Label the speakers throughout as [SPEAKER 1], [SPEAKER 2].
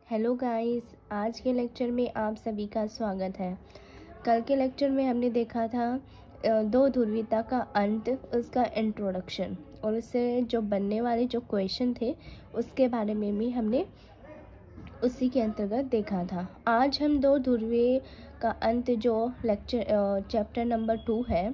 [SPEAKER 1] Hello guys, आज के lecture में आप सभी का स्वागत है। कल के लेक्चर में हमने देखा था दो ध्रुवीयता का अंत, उसका इंट्रोडक्शन और उससे जो बनने वाले जो क्वेश्चन थे उसके बारे में भी हमने उसी के अंतर्गत देखा था। आज हम दो ध्रुवीय का अंत जो लेक्चर चैप्टर नंबर 2 है,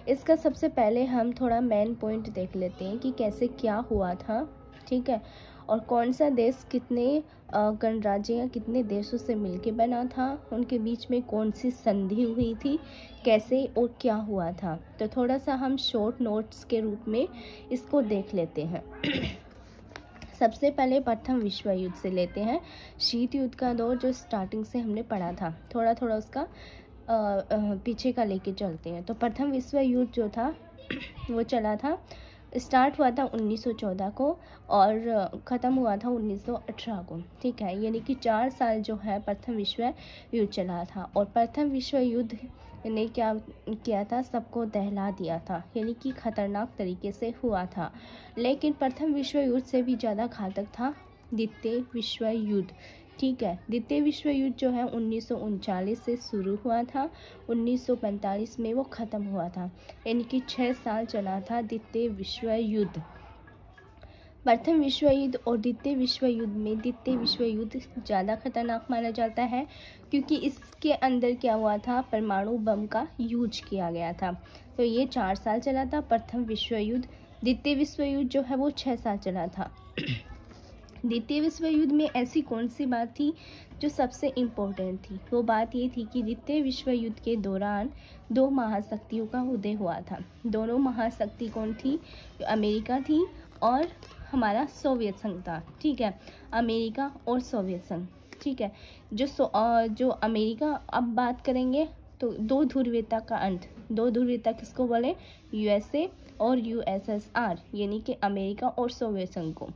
[SPEAKER 1] इसका सबसे पहले हम थोड़ा मेन पॉइंट देख लेते हैं कि कैसे क्या हुआ था, ठीक है, और कौन सा देश कितने गणराज्य या कितने देशों से मिलके बना था, उनके बीच में कौन सी संधि हुई थी, कैसे और क्या हुआ था। तो थोड़ा सा हम शॉर्ट नोट्स के रूप में इसको देख लेते हैं। सबसे पहले प्रथम विश्व युद्ध से लेते हैं। शीत युद्ध का दौर जो स्टार्टिंग से हमने पढ़ा था, थोड़ा थोड़ा उसका पीछे का लेके चलते हैं। तो प्रथम विश्व युद्ध जो था वो चला था, स्टार्ट हुआ था 1914 को और ख़त्म हुआ था 1918 को, ठीक है। यानी कि 4 साल जो है प्रथम विश्व युद्ध चला था। और प्रथम विश्व युद्ध ने क्या किया था, सबको दहला दिया था, यानी कि खतरनाक तरीके से हुआ था। लेकिन प्रथम विश्व युद्ध से भी ज़्यादा घातक था द्वितीय विश्व युद्ध, ठीक है। द्वितीय विश्व युद्ध जो है 1939 से शुरू हुआ था, 1945 में वो ख़त्म हुआ था, यानी कि 6 साल चला था द्वितीय विश्व युद्ध। प्रथम विश्व युद्ध और द्वितीय विश्व युद्ध में द्वितीय विश्व युद्ध ज़्यादा खतरनाक माना जाता है, क्योंकि इसके अंदर क्या हुआ था, परमाणु बम का यूज किया गया था। तो ये 4 साल चला था प्रथम विश्व युद्ध। द्वितीय विश्व युद्ध जो है वो 6 साल चला था। द्वितीय विश्व युद्ध में ऐसी कौन सी बात थी जो सबसे इम्पोर्टेंट थी? वो बात ये थी कि द्वितीय विश्व युद्ध के दौरान 2 महाशक्तियों का उदय हुआ था। दोनों महाशक्ति कौन थी? अमेरिका थी और हमारा सोवियत संघ था, ठीक है। अमेरिका और सोवियत संघ, ठीक है। जो अमेरिका, अब बात करेंगे तो दो ध्रुवीयता का अंत। दो ध्रुवीयता किसको बोले? यूएसए और यूएसएसआर, यानी कि अमेरिका और सोवियत संघ को।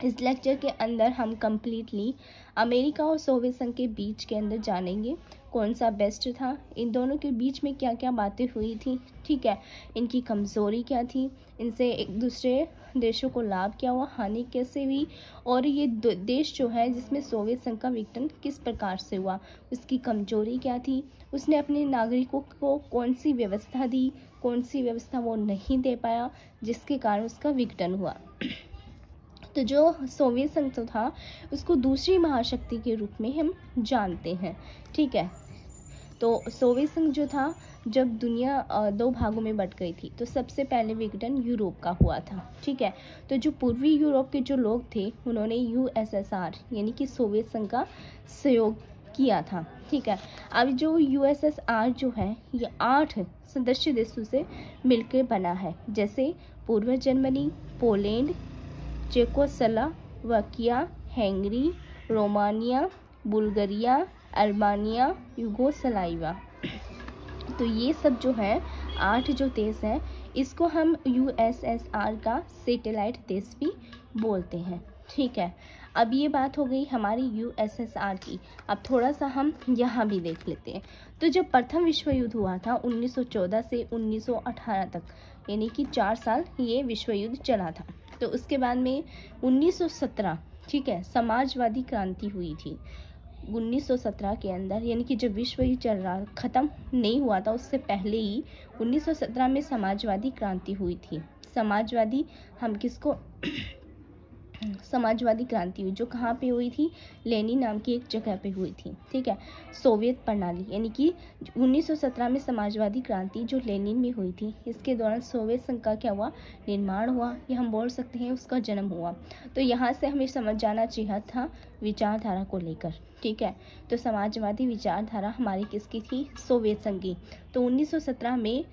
[SPEAKER 1] इस लेक्चर के अंदर हम कम्प्लीटली अमेरिका और सोवियत संघ के बीच के अंदर जानेंगे कौन सा बेस्ट था, इन दोनों के बीच में क्या क्या बातें हुई थी, ठीक है, इनकी कमज़ोरी क्या थी, इनसे एक दूसरे देशों को लाभ क्या हुआ, हानि कैसे हुई, और ये देश जो है जिसमें सोवियत संघ का विघटन किस प्रकार से हुआ, उसकी कमजोरी क्या थी, उसने अपने नागरिकों को कौन सी व्यवस्था दी, कौन सी व्यवस्था वो नहीं दे पाया, जिसके कारण उसका विघटन हुआ। तो जो सोवियत संघ तो था उसको दूसरी महाशक्ति के रूप में हम जानते हैं, ठीक है। तो सोवियत संघ जो था, जब दुनिया 2 भागों में बट गई थी, तो सबसे पहले विघटन यूरोप का हुआ था, ठीक है। तो जो पूर्वी यूरोप के जो लोग थे उन्होंने यूएसएसआर यानी कि सोवियत संघ का सहयोग किया था, ठीक है। अब जो यूएसएसआर जो है ये 8 सदस्य देशों से मिलकर बना है, जैसे पूर्व Germany, Poland, Czechoslovakia, Hungary, Romania, Bulgaria, Albania, Yugoslavia. तो ये सब जो है 8 जो देश हैं, इसको हम यूएसएसआर का सैटेलाइट देश भी बोलते हैं, ठीक है। अब ये बात हो गई हमारी यूएसएसआर की। अब थोड़ा सा हम यहाँ भी देख लेते हैं। तो जब प्रथम विश्व युद्ध हुआ था 1914 से 1918 तक, यानी कि 4 साल ये विश्व युद्ध चला था। तो उसके बाद में 1917, ठीक है, समाजवादी क्रांति हुई थी 1917 के अंदर, यानी कि जब विश्व युद्ध चल रहा, ख़त्म नहीं हुआ था उससे पहले ही 1917 में समाजवादी क्रांति हुई थी। समाजवादी, हम किसको समाजवादी क्रांति हुई जो कहाँ पे हुई थी? लेनिन नाम की एक जगह पे हुई थी, ठीक है। सोवियत प्रणाली, यानी कि 1917 में समाजवादी क्रांति जो लेनिन में हुई थी, इसके दौरान सोवियत संघ का क्या हुआ? निर्माण हुआ, या हम बोल सकते हैं उसका जन्म हुआ। तो यहाँ से हमें समझ जाना चाहिए था विचारधारा को लेकर, ठीक है। तो समाजवादी विचारधारा हमारी किसकी थी? सोवियत संघ की। तो 1917 में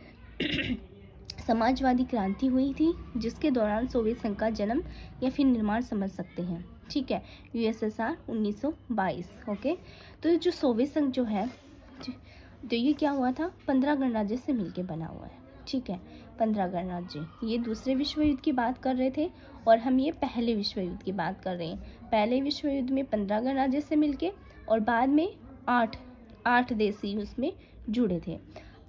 [SPEAKER 1] समाजवादी क्रांति हुई थी, जिसके दौरान सोवियत संघ का जन्म या फिर निर्माण समझ सकते हैं, ठीक है। USSR 1922, okay. तो जो सोवियत संघ जो है, तो ये क्या हुआ था? 15 गणराज्य से मिलके बना हुआ है, ठीक है। 15 गणराज्य। ये दूसरे विश्व युद्ध की बात कर रहे थे और हम ये पहले विश्व युद्ध की बात कर रहे हैं। पहले विश्व युद्ध में 15 गणराज्य से मिलके और बाद में 8 देश ही उसमें जुड़े थे।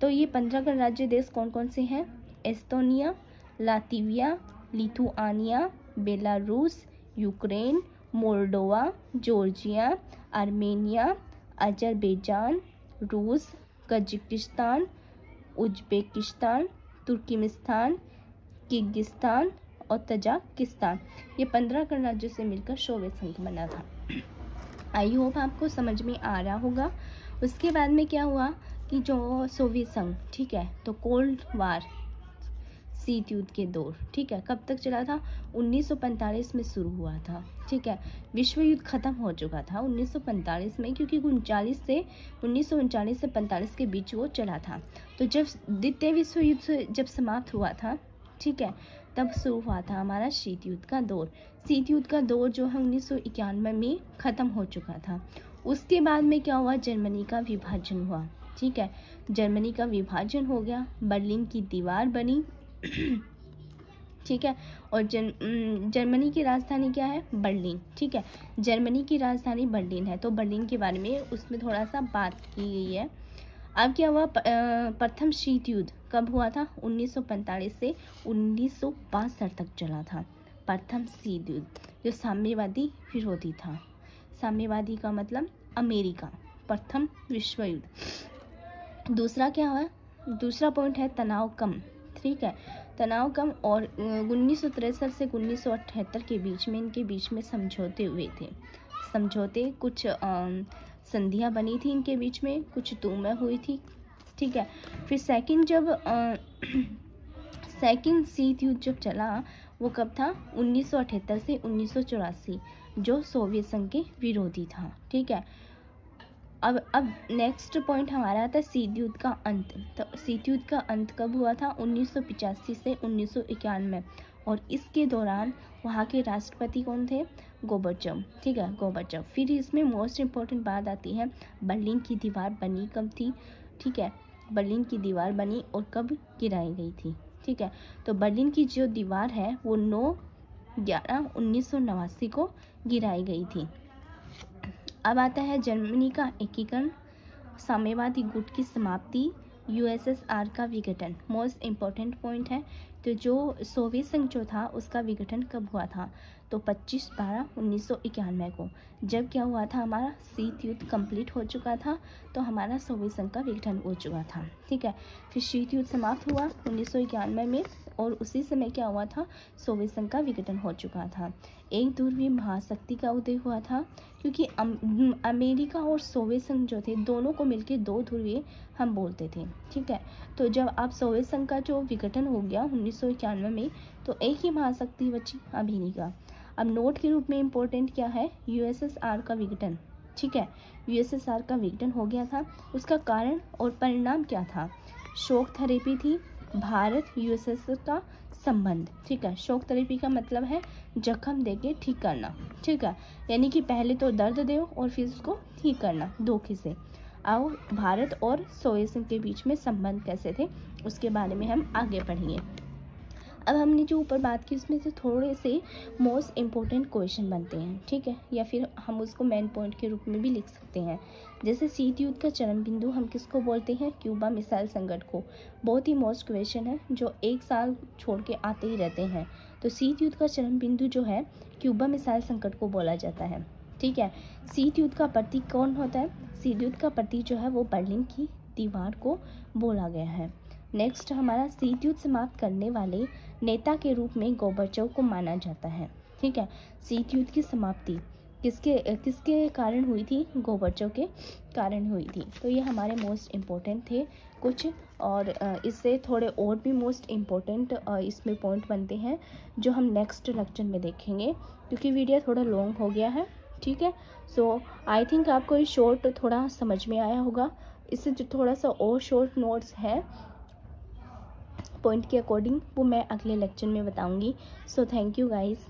[SPEAKER 1] तो ये 15 गणराज्य देश कौन कौन से हैं? Estonia, Latvia, Lithuania, Belarus, Ukraine, Moldova, Georgia, Armenia, Azerbaijan, रूस, कजाकिस्तान, उज्बेकिस्तान, तुर्कमेनिस्तान, किर्गिस्तान और तजाकिस्तान। ये 15 गणराज्यों से मिलकर सोवियत संघ बना था। आई होप आपको समझ में आ रहा होगा। उसके बाद में क्या हुआ कि जो सोवियत संघ, ठीक है, तो कोल्ड वार, शीत युद्ध के दौर, ठीक है, कब तक चला था? 1945 में शुरू हुआ था, ठीक है। विश्व युद्ध खत्म हो चुका था 1945 में, क्योंकि 1939 से 45 के बीच वो चला था। तो जब द्वितीय विश्व युद्ध जब समाप्त हुआ था, ठीक है, तब शुरू हुआ था हमारा शीत युद्ध का दौर। शीत युद्ध का दौर जो है 1991 में ख़त्म हो चुका था। उसके बाद में क्या हुआ? जर्मनी का विभाजन हुआ, ठीक है। जर्मनी का विभाजन हो गया, बर्लिन की दीवार बनी, ठीक है। और जर्मनी की राजधानी क्या है? बर्लिन, ठीक है। जर्मनी की राजधानी बर्लिन है, तो बर्लिन के बारे में उसमें थोड़ा सा बात की गई है। अब क्या हुआ? प्रथम शीत युद्ध कब हुआ था? 1945 से 1962 तक चला था प्रथम शीत युद्ध, जो साम्यवादी विरोधी था। साम्यवादी का मतलब अमेरिका। प्रथम विश्व युद्ध। दूसरा क्या हुआ? दूसरा पॉइंट है तनाव कम, ठीक है, तनाव कम। और 1963 से 1978 के बीच में इनके बीच में समझौते हुए थे। समझौते, कुछ संधियाँ बनी थी इनके बीच में, कुछ तूमें हुई थी, ठीक है। फिर सेकंड शीत युद्ध जब चला वो कब था? 1978 से 1984, जो सोवियत संघ के विरोधी था, ठीक है। अब नेक्स्ट पॉइंट हमारा आता है शीत युद्ध का अंत। तो शीत युद्ध का अंत कब हुआ था? 1985 से 1991, और इसके दौरान वहाँ के राष्ट्रपति कौन थे? गोर्बाचोव, ठीक है, गोर्बाचोव। फिर इसमें मोस्ट इम्पोर्टेंट बात आती है, बर्लिन की दीवार बनी कब थी, ठीक है। बर्लिन की दीवार बनी और कब गिराई गई थी, ठीक है। तो बर्लिन की जो दीवार है वो 9/11/1989 को गिराई गई थी। अब आता है जर्मनी का एकीकरण, साम्यवादी गुट की समाप्ति, यूएसएसआर का विघटन। मोस्ट इम्पोर्टेंट पॉइंट है। तो जो सोवियत संघ जो था उसका विघटन कब हुआ था? तो 25/12/1991 को, जब क्या हुआ था? हमारा शीत युद्ध कंप्लीट हो चुका था, तो हमारा सोवियत संघ का विघटन हो चुका था, ठीक है। फिर शीत युद्ध समाप्त हुआ 1991 में, और उसी समय क्या हुआ था? सोवियत संघ का विघटन हो चुका था। एक ध्रुवीय महाशक्ति का उदय हुआ था, क्योंकि अमेरिका और सोवियत संघ जो थे दोनों को मिलकर दो ध्रुवीय हम बोलते थे, ठीक है। तो जब आप सोवियत संघ का जो विघटन हो गया 1991 में, तो एक ही महाशक्ति बची, अमेरिका। अब नोट के रूप में इम्पोर्टेंट क्या है? यूएसएसआर का विघटन, ठीक है। यूएसएसआर का विघटन हो गया था, उसका कारण और परिणाम क्या था? शॉक थेरेपी थी, भारत यूएसएसआर का संबंध, ठीक है। शॉक थेरेपी का मतलब है जख्म देके ठीक करना, ठीक है, यानी कि पहले तो दर्द दो और फिर उसको ठीक करना धोखे से। आओ भारत और सोवियत संघ के बीच में संबंध कैसे थे उसके बारे में हम आगे पढ़ेंगे। अब हमने जो ऊपर बात की उसमें से थोड़े से मोस्ट इम्पोर्टेंट क्वेश्चन बनते हैं, ठीक है, या फिर हम उसको मेन पॉइंट के रूप में भी लिख सकते हैं। जैसे शीत युद्ध का चरम बिंदु हम किसको बोलते हैं? क्यूबा मिसाइल संकट को। बहुत ही मोस्ट क्वेश्चन है जो एक साल छोड़ के आते ही रहते हैं। तो शीत युद्ध का चरम बिंदु जो है क्यूबा मिसाइल संकट को बोला जाता है, ठीक है। शीत युद्ध का प्रतीक कौन होता है? शीत युद्ध का प्रतीक जो है वो बर्लिन की दीवार को बोला गया है। नेक्स्ट हमारा शीत युद्ध समाप्त करने वाले नेता के रूप में गोर्बाचोव को माना जाता है, ठीक है। शीत युद्ध की समाप्ति किसके कारण हुई थी? गोर्बाचोव के कारण हुई थी। तो ये हमारे मोस्ट इम्पोर्टेंट थे कुछ, और इससे थोड़े और भी मोस्ट इम्पोर्टेंट इसमें पॉइंट बनते हैं जो हम नेक्स्ट लेक्चर में देखेंगे, क्योंकि वीडियो थोड़ा लॉन्ग हो गया है, ठीक है। सो आई थिंक आपको ये शॉर्ट थोड़ा समझ में आया होगा। इससे जो थोड़ा सा और शॉर्ट नोट्स है पॉइंट के अकॉर्डिंग वो मैं अगले लेक्चर में बताऊंगी। So thank you guys.